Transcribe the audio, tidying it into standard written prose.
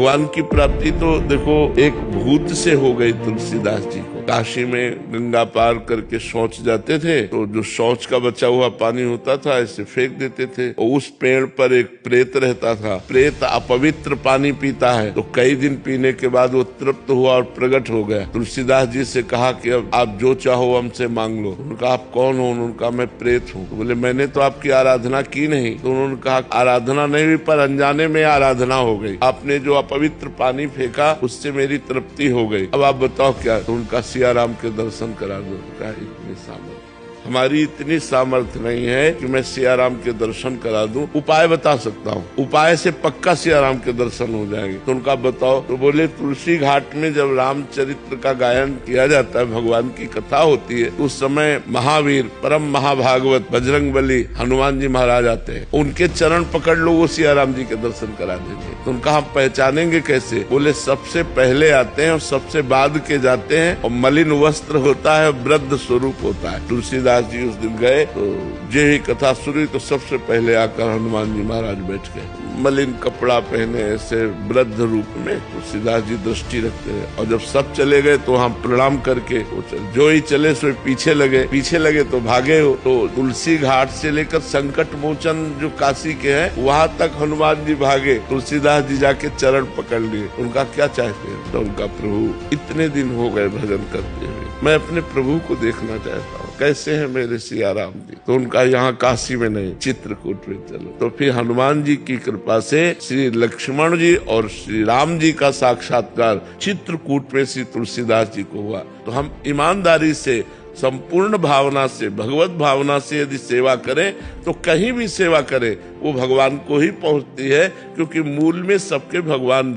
भगवान की प्राप्ति तो देखो एक भूत से हो गई तुलसीदास जी को। काशी में गंगा पार करके शौच जाते थे तो जो शौच का बचा हुआ पानी होता था ऐसे फेंक देते थे और उस पेड़ पर एक प्रेत रहता था। प्रेत अपवित्र पानी पीता है तो कई दिन पीने के बाद वो तृप्त हुआ और प्रकट हो गया। तुलसीदास जी से कहा कि अब आप जो चाहो हमसे मांग लो। उनका आप कौन हो? उनका मैं प्रेत हूँ। तो बोले मैंने तो आपकी आराधना की नहीं। तो उन्होंने कहा आराधना नहीं हुई पर अनजाने में आराधना हो गई। आपने जो अपवित्र पानी फेंका उससे मेरी तृप्ति हो गई। अब आप बताओ क्या? तो उनका सिया राम के दर्शन करा दो। इतनी सामर्थ्य हमारी इतनी सामर्थ्य नहीं है कि मैं सिया राम के दर्शन करा दूं। उपाय बता सकता हूँ, उपाय से पक्का सिया राम के दर्शन हो जाएंगे। तो उनका बताओ। तो बोले तुलसी घाट में जब रामचरित्र का गायन किया जाता है, भगवान की कथा होती है, उस समय महावीर परम महाभागवत बजरंगबली हनुमान जी महाराज आते हैं। उनके चरण पकड़ लो, वो सिया राम जी के दर्शन करा देंगे। तो उनका हम पहचानेंगे कैसे? बोले सबसे पहले आते हैं और सबसे बाद के जाते हैं और मलिन वस्त्र होता है, वृद्ध स्वरूप होता है। तुलसीदास जी उस दिन गए तो जे ही कथा सुनी तो सबसे पहले आकर हनुमान जी महाराज बैठ गए। मलिन कपड़ा पहने ऐसे वृद्ध रूप में तुलसीदास जी दृष्टि रखते हैं। और जब सब चले गए तो हम प्रणाम करके जो ही चले सो पीछे लगे तो भागे हो। तो तुलसी घाट से लेकर संकट मोचन जो काशी के हैं वहाँ तक हनुमान जी भागे। तुलसीदास जी जाके चरण पकड़ लिए। उनका क्या चाहते हैं? तो उनका प्रभु इतने दिन हो गए भजन करते हुए, मैं अपने प्रभु को देखना चाहता हूँ, कैसे है मेरे सिया राम जी। तो उनका यहाँ काशी में नहीं, चित्रकूट में चलो। तो फिर हनुमान जी की कृपा से श्री लक्ष्मण जी और श्री राम जी का साक्षात्कार चित्रकूट में श्री तुलसीदास जी को हुआ। तो हम ईमानदारी से संपूर्ण भावना से भगवत भावना से यदि सेवा करें तो कहीं भी सेवा करें वो भगवान को ही पहुंचती है, क्योंकि मूल में सबके भगवान